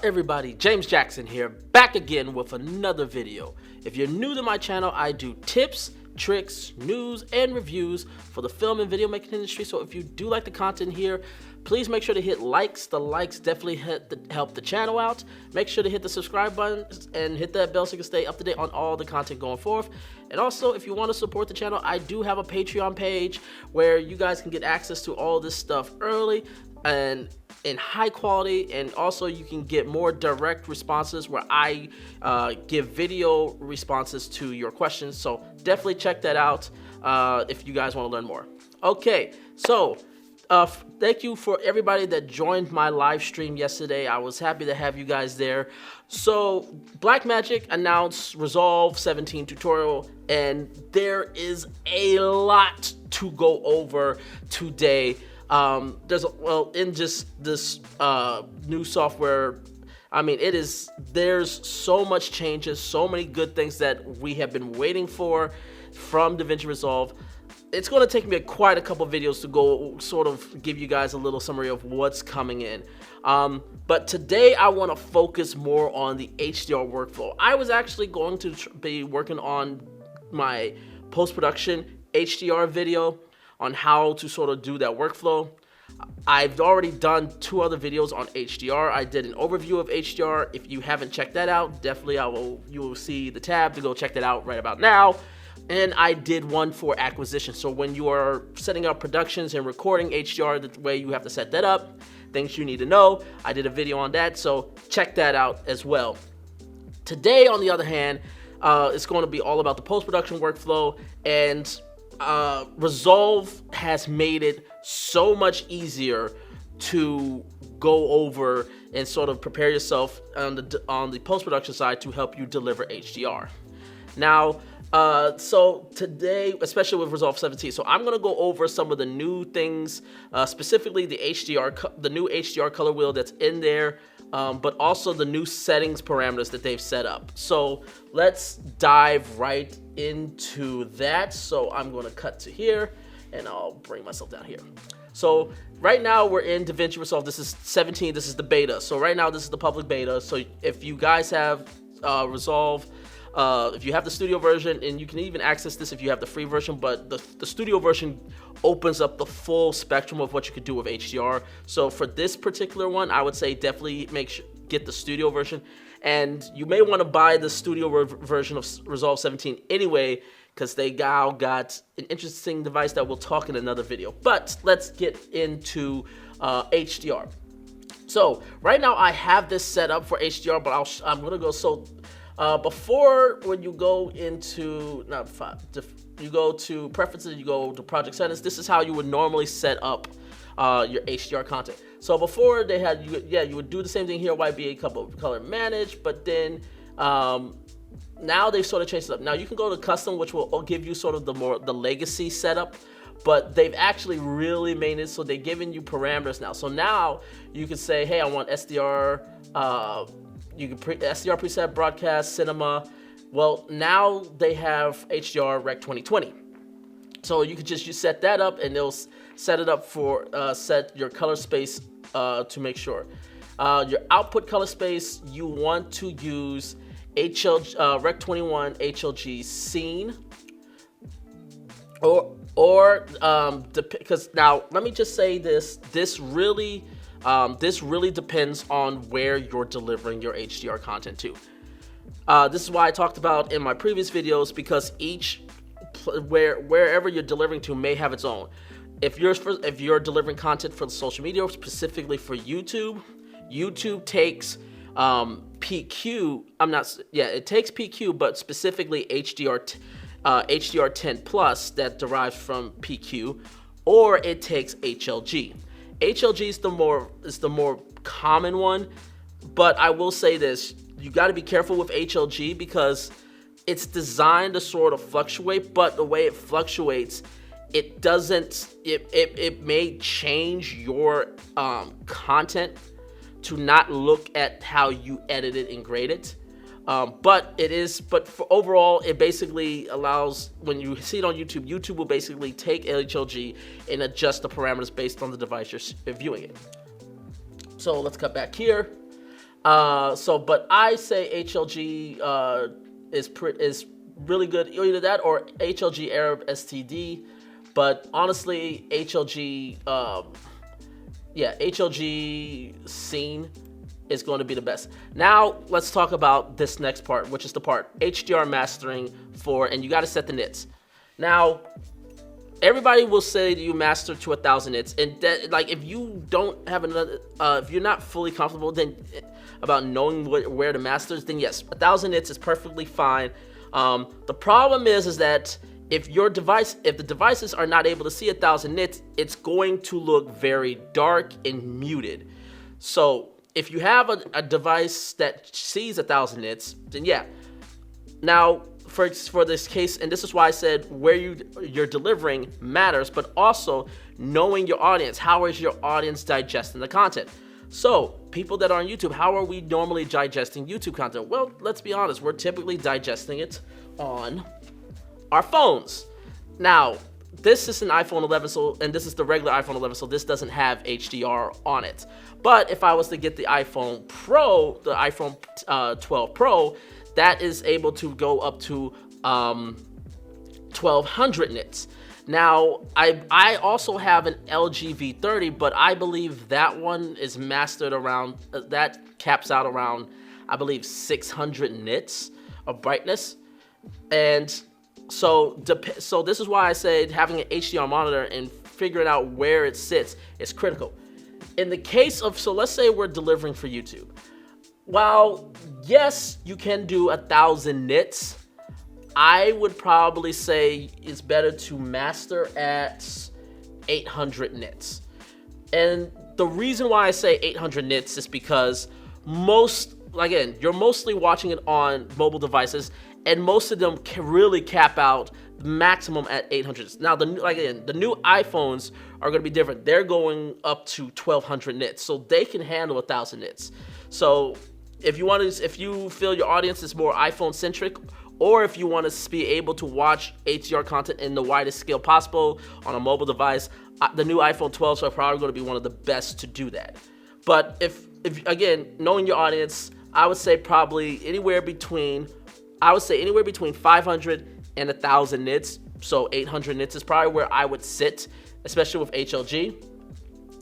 up, everybody? James Jackson here, back again with another video. If you're new to my channel, I do tips, tricks, news, and reviews for the film and video making industry. So if you do like the content here, please make sure to hit likes. The likes definitely help the channel out. Make sure to hit the subscribe button and hit that bell so you can stay up to date on all the content going forth. And also, if you want to support the channel, I do have a Patreon page where you guys can get access to all this stuff early and in high quality, and also you can get more direct responses where I give video responses to your questions. So definitely check that out if you guys want to learn more. Okay, so thank you for everybody that joined my live stream yesterday. I was happy to have you guys there. So Blackmagic announced Resolve 17 tutorial, and there is a lot to go over today. In just this new software, I mean, there's so much changes, so many good things that we have been waiting for from Davinci Resolve. It's going to take me quite a couple videos to go sort of give you guys a little summary of what's coming in. But today I want to focus more on the HDR workflow. I was actually going to be working on my post-production HDR video on how to sort of do that workflow. I've already done 2 other videos on HDR. I did an overview of HDR. If you haven't checked that out, definitely you will see the tab to go check that out right about now. And I did one for acquisition. So when you are setting up productions and recording HDR, the way you have to set that up, things you need to know, I did a video on that, so check that out as well. Today, on the other hand, it's going to be all about the post-production workflow, and Resolve has made it so much easier to go over and sort of prepare yourself on the post-production side to help you deliver HDR. Now, so today, especially with Resolve 17, so I'm going to go over some of the new things, specifically the new HDR color wheel that's in there, but also the new settings parameters that they've set up. So let's dive right into that. So I'm going to cut to here, and I'll bring myself down here. So right now we're in Davinci Resolve. This is 17. This is the beta. So right now this is the public beta. So if you guys have Resolve, if you have the studio version, and you can even access this if you have the free version, but the studio version opens up the full spectrum of what you could do with HDR. So for this particular one, I would say definitely get the studio version, and you may want to buy the studio version of Resolve 17 anyway, because they now got an interesting device that we'll talk in another video. But let's get into HDR. So right now I have this set up for HDR, but I'm gonna go before, when you go into you go to preferences, you go to project settings. This is how you would normally set up your HDR content. So before they had you would do the same thing here, YBA color manage, but then now they've sort of changed it up. Now you can go to custom, which will give you sort of the legacy setup, but they've actually really made it so they're giving you parameters now. So now you can say, hey, I want SDR. You can SDR preset, broadcast, cinema. Well, now they have HDR Rec 2020. So you can just set that up, and they'll set it up for set your color space to make sure. Your output color space, you want to use Rec 21 HLG scene, because now let me just say this really depends on where you're delivering your HDR content to. This is why I talked about in my previous videos, because wherever you're delivering to may have its own. If you're delivering content for social media, specifically for YouTube takes PQ. It takes PQ, but specifically HDR 10 plus that derives from PQ, or it takes HLG. HLG is the more common one, but I will say this: you got to be careful with HLG because it's designed to sort of fluctuate, but the way it fluctuates, it doesn't. It may change your content to not look at how you edit it and grade it. But for overall, it basically allows, when you see it on YouTube, YouTube will basically take HLG and adjust the parameters based on the device you're viewing it. So let's cut back here. But I say HLG is really good. Either that or HLG Arab STD. But honestly, HLG scene is going to be the best. Now let's talk about this next part, which is the part HDR mastering and you got to set the nits. Now, everybody will say that you master to 1,000 nits, and that, like, if you don't have another, if you're not fully comfortable then about knowing where to master, then yes, 1,000 nits is perfectly fine. The problem is that if the devices are not able to see 1,000 nits, it's going to look very dark and muted. So if you have a device that sees 1,000 nits, then yeah. Now, for this case, and this is why I said where you're delivering matters, but also knowing your audience. How is your audience digesting the content? So, people that are on YouTube, how are we normally digesting YouTube content? Well, let's be honest, we're typically digesting it on our phones. Now, this is an iPhone 11, and this is the regular iPhone 11, so this doesn't have HDR on it. But if I was to get the iPhone Pro, the iPhone 12 Pro, that is able to go up to 1200 nits. Now, I also have an LG V30, but I believe that one is mastered around, that caps out around, I believe, 600 nits of brightness. And so this is why I said having an HDR monitor and figuring out where it sits is critical. In the case of, so let's say we're delivering for YouTube. While, yes, you can do 1,000 nits, I would probably say it's better to master at 800 nits. And the reason why I say 800 nits is because you're mostly watching it on mobile devices, and most of them can really cap out the maximum at 800. Now, the new iPhones are going to be different. They're going up to 1,200 nits, so they can handle 1,000 nits. So if you feel your audience is more iPhone centric, or if you want to be able to watch HDR content in the widest scale possible on a mobile device, the new iPhone 12s are probably going to be one of the best to do that. But if again, knowing your audience, I would say probably anywhere between 500 and 1,000 nits. So 800 nits is probably where I would sit, especially with HLG.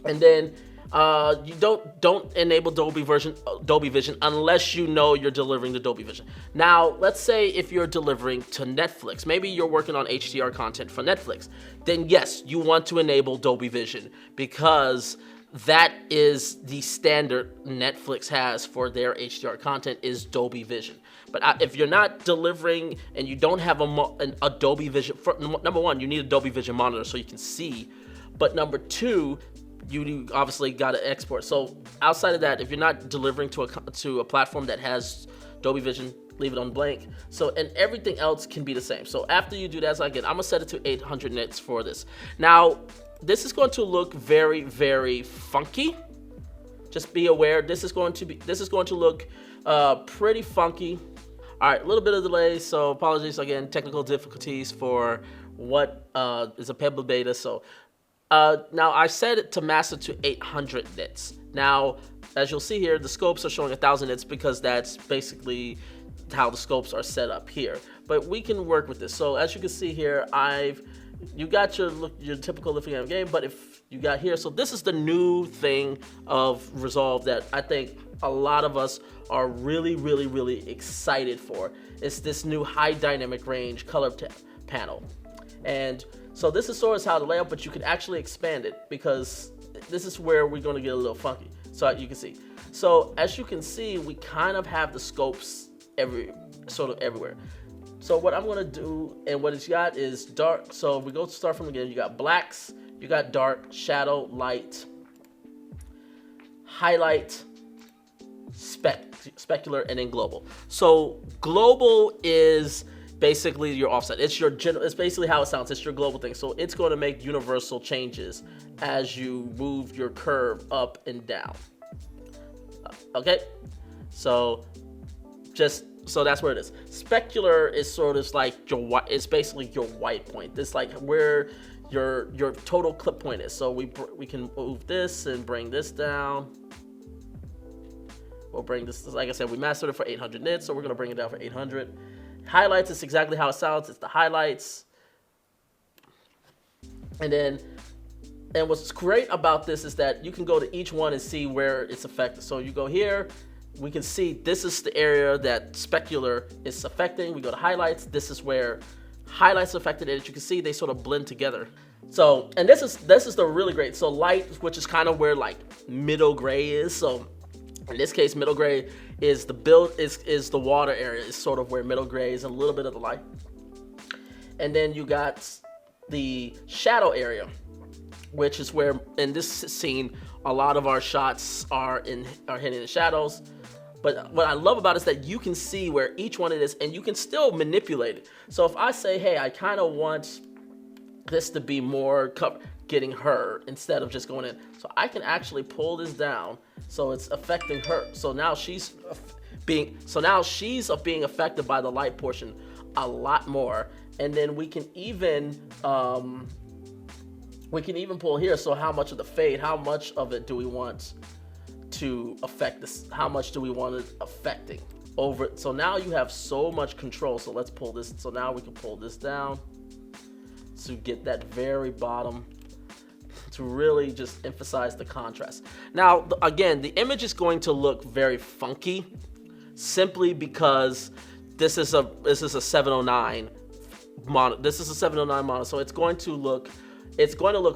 And then you don't enable Dolby Vision unless you know you're delivering the Dolby Vision. Now, let's say if you're delivering to Netflix, maybe you're working on HDR content for Netflix, then yes, you want to enable Dolby Vision, because that is the standard Netflix has for their HDR content is Dolby Vision. But if you're not delivering and you don't have a Dolby Vision, number one, you need a Dolby Vision monitor so you can see. But number two, you obviously got to export. So outside of that, if you're not delivering to a platform that has Dolby Vision, leave it on blank. So, and everything else can be the same. So after you do that, so again, I'm gonna set it to 800 nits for this. Now, this is going to look very, very funky. Just be aware, this is going to look pretty funky. All right, a little bit of delay, so apologies again, technical difficulties for what is a Pebble beta. So now I set it to master to 800 nits. Now, as you'll see here, the scopes are showing 1,000 nits because that's basically how the scopes are set up here. But we can work with this. So as you can see here, you got your typical lithium game, but if you got here, so this is the new thing of Resolve that I think a lot of us are really, really, really excited for. It's this new high dynamic range color panel. And so this is sort of how the layout, but you can actually expand it, because this is where we're going to get a little funky. So you can see. So as you can see, we kind of have the scopes everywhere. So what I'm gonna do, and what it's got is dark. So if we go start from again, you got blacks, you got dark, shadow, light, highlight, specular, and then global. So global is basically your offset. It's basically how it sounds. It's your global thing. So it's going to make universal changes as you move your curve up and down. Okay, so that's where it is. Specular is sort of like it's basically your white point. This like where your total clip point is. So we can move this and bring this down. We'll bring this, like I said, we mastered it for 800 nits, so we're gonna bring it down for 800. Highlights is exactly how it sounds. It's the highlights. And what's great about this is that you can go to each one and see where it's affected. So you go here, we can see this is the area that specular is affecting. We go to highlights. This is where highlights affected, and as you can see, they sort of blend together. So, and this is the really great. So light, which is kind of where like middle gray is. So in this case, middle gray is the build is the water area. Is sort of where middle gray is, and a little bit of the light. And then you got the shadow area, which is where in this scene a lot of our shots are hitting the shadows. But what I love about it is that you can see where each one it is, and you can still manipulate it. So if I say, hey, I kind of want this to be more getting her instead of just going in, so I can actually pull this down so it's affecting her. So now she's being affected by the light portion a lot more. And then we can even pull here. So how much of the fade, how much of it do we want to affect this? How much do we want it affecting over? So now you have so much control. So let's pull this. So now we can pull this down to get that very bottom to really just emphasize the contrast. Now, again, the image is going to look very funky simply because this is a 709 mono. This is a 709 mono, so it's going to look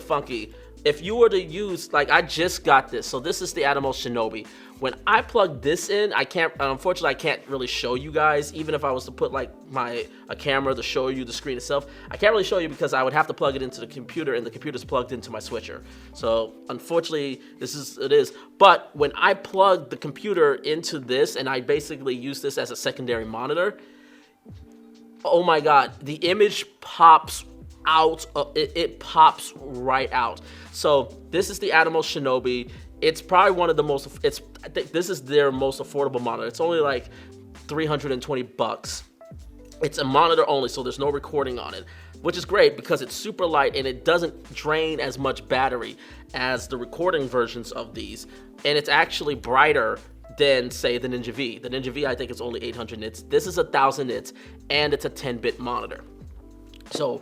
funky. If you were to use, like I just got this, so this is the Atomos Shinobi. When I plug this in, unfortunately I can't really show you guys, even if I was to put like a camera to show you the screen itself. I can't really show you because I would have to plug it into the computer, and the computer's plugged into my switcher. So unfortunately, it is. But when I plug the computer into this, and I basically use this as a secondary monitor, oh my God, the image pops out. It pops right out. So this is the Atomos Shinobi. It's probably one of the most, I think this is their most affordable monitor. It's only like $320. It's a monitor only, so there's no recording on it, which is great because it's super light and it doesn't drain as much battery as the recording versions of these. And it's actually brighter than, say, the Ninja V. The Ninja V, I think, is only 800 nits. This is 1,000 nits, and it's a 10-bit monitor. So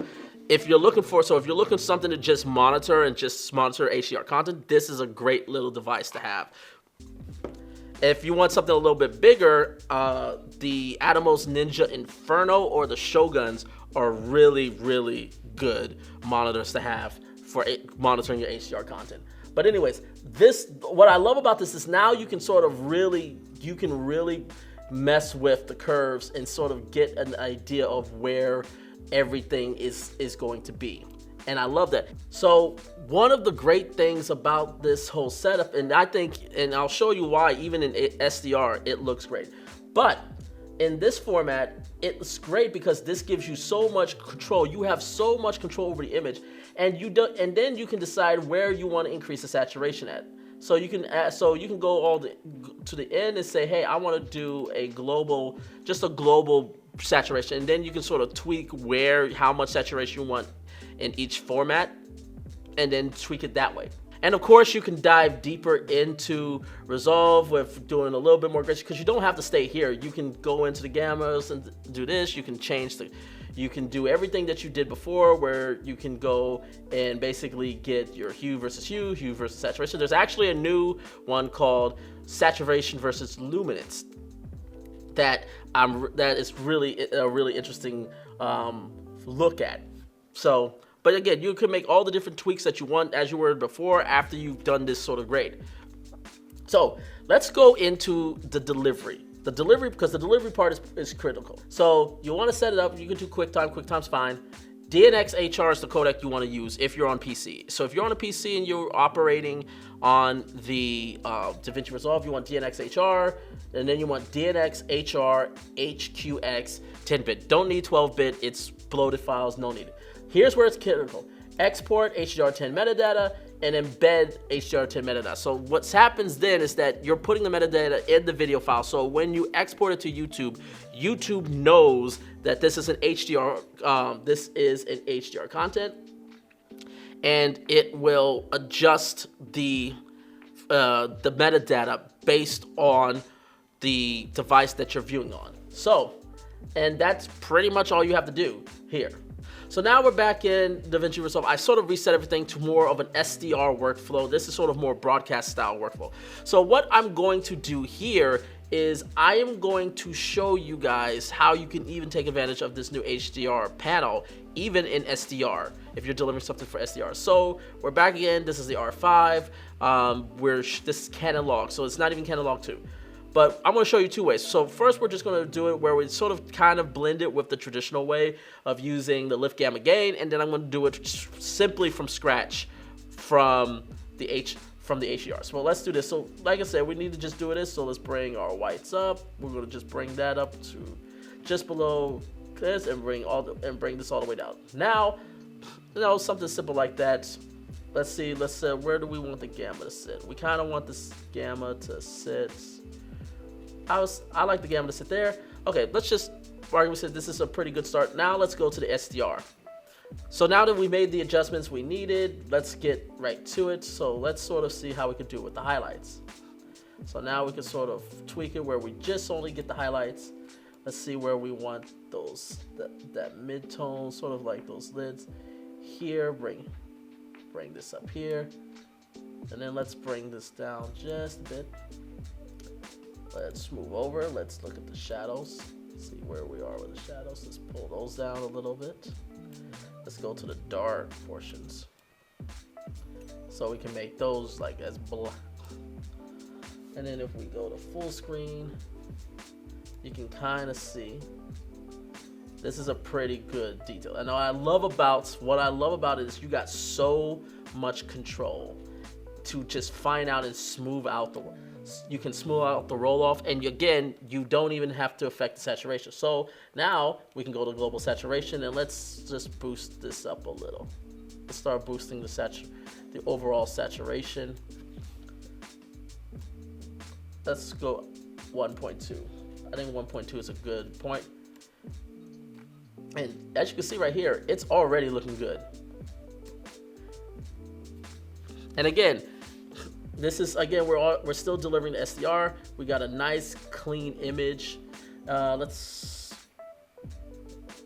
if you're looking for something to just monitor HDR content, this is a great little device to have. If you want something a little bit bigger, the Atomos Ninja Inferno or the Shoguns are really, really good monitors to have for monitoring your HDR content. But anyways, what I love about this is now you can really mess with the curves and sort of get an idea of where everything is going to be. And I love that. So one of the great things about this whole setup, and I'll show you why, even in SDR, it looks great. But in this format, it's great because this gives you so much control. You have so much control over the image, and then you can decide where you want to increase the saturation at. So you can go to the end and say, hey, I want to do a global saturation, and then you can sort of tweak how much saturation you want in each format, and then tweak it that way. And of course, you can dive deeper into Resolve with doing a little bit more grace, because you don't have to stay here. You can go into the gammas and do this. You can you can do everything that you did before, where you can go and basically get your hue versus saturation. There's actually a new one called saturation versus luminance that is really a really interesting look at. So, but again, you can make all the different tweaks that you want as you were before after you've done this sort of grade. So let's go into the delivery. Because the delivery part is critical. So you want to set it up. You can do QuickTime. QuickTime's fine. DNx HR is the codec you want to use if you're on PC. So if you're on a PC and you're operating on the Davinci Resolve, you want DNx HR, and then you want DNx HR HQX 10-bit. Don't need 12-bit. It's bloated files. No need. Here's where it's critical. Export HDR10 metadata and embed HDR10 metadata. So what happens then is that you're putting the metadata in the video file. So when you export it to YouTube, YouTube knows that this is an HDR content, and it will adjust the metadata based on the device that you're viewing on. So, and that's pretty much all you have to do here. So now we're back in Davinci Resolve. I sort of reset everything to more of an SDR workflow. This is sort of more broadcast style workflow. So what I'm going to do here is I am going to show you guys how you can even take advantage of this new HDR panel, even in SDR, if you're delivering something for SDR. So we're back again. This is the R5. This is Canon log, so it's not even Canon log 2. But I'm going to show you two ways. So first, we're just going to do it where we sort of kind of blend it with the traditional way of using the lift gamma gain, and then I'm going to do it simply from scratch from the HDR. So let's do this. So like I said, we need to just do this. So let's bring our whites up. We're going to just bring that up to just below this and bring this all the way down. Now, something simple like that. Let's see. Let's say, where do we want the gamma to sit? We kind of want this gamma to sit. I like the gamma to sit there. Okay, let's just, for argument's sake, this is a pretty good start. Now let's go to the SDR. So now that we made the adjustments we needed, let's get right to it. So let's sort of see how we can do it with the highlights. So now we can sort of tweak it where we just only get the highlights. Let's see where we want those, that mid-tone, sort of like those lids here. Bring this up here. And then let's bring this down just a bit. Let's move over. Let's look at the shadows. See where we are with the shadows. Let's pull those down a little bit. Let's go to the dark portions. So we can make those like as black. And then if we go to full screen, you can kind of see this is a pretty good detail. And what I love about it is you got so much control to just find out and smooth out you can smooth out the roll off, and again, you don't even have to affect the saturation. So now we can go to global saturation, and let's just boost this up a little. Let's start boosting the overall saturation. Let's go 1.2. I think 1.2 is a good point. And as you can see right here, it's already looking good. And again, this is, again, we're still delivering the SDR. We got a nice clean image. Let's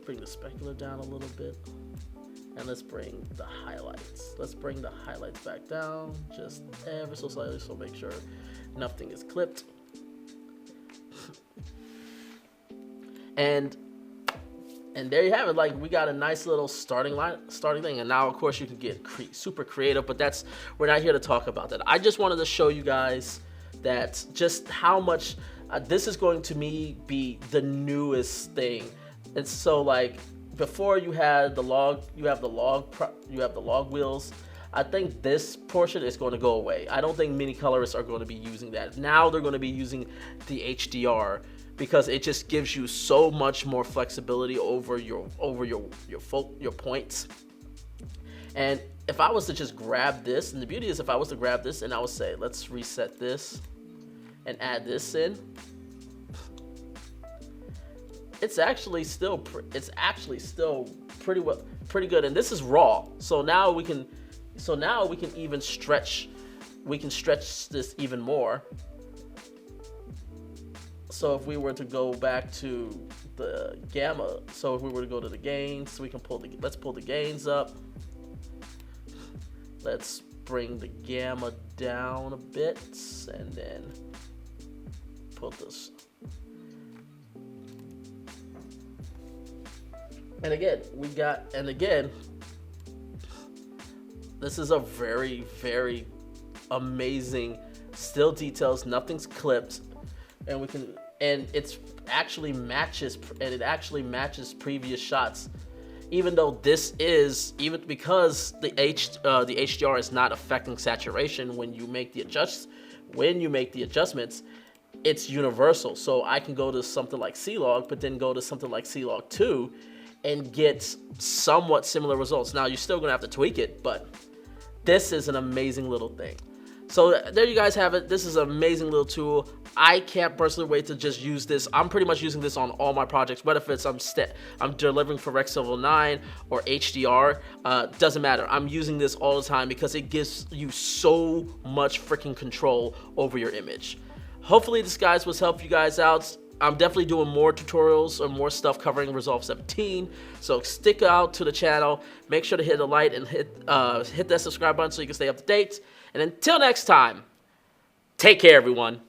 bring the specular down a little bit, and let's bring the highlights. Let's bring the highlights back down just ever so slightly, so make sure nothing is clipped. And there you have it. Like, we got a nice little starting thing, and now of course you can get super creative, but we're not here to talk about that. I just wanted to show you guys that just how much this is going to be the newest thing. And so, like, before you have the log wheels. I think this portion is going to go away. I don't think many colorists are going to be using that. Now they're going to be using the HDR, because it just gives you so much more flexibility over your points. And if I was to just grab this, and the beauty is if I was to grab this and I would say, let's reset this and add this in, it's actually still pretty good. And this is raw. So now we can even stretch this even more. So if we were to go back to the gamma, so if we were to go to the gains, we can let's pull the gains up. Let's bring the gamma down a bit, and then put this. And again, this is a very, very amazing still details. Nothing's clipped. And it actually matches previous shots, even though because the HDR is not affecting saturation when you make the adjustments, it's universal. So I can go to something like C-Log, but then go to something like C-Log 2 and get somewhat similar results. Now you're still gonna have to tweak it, but this is an amazing little thing. So there you guys have it. This is an amazing little tool. I can't personally wait to just use this. I'm pretty much using this on all my projects, whether if it's I'm delivering for Rec709 or HDR, doesn't matter. I'm using this all the time because it gives you so much freaking control over your image. Hopefully this, guys, was helping you guys out. I'm definitely doing more tutorials or more stuff covering Resolve 17. So stick out to the channel. Make sure to hit the like and hit that subscribe button so you can stay up to date. And until next time, take care, everyone.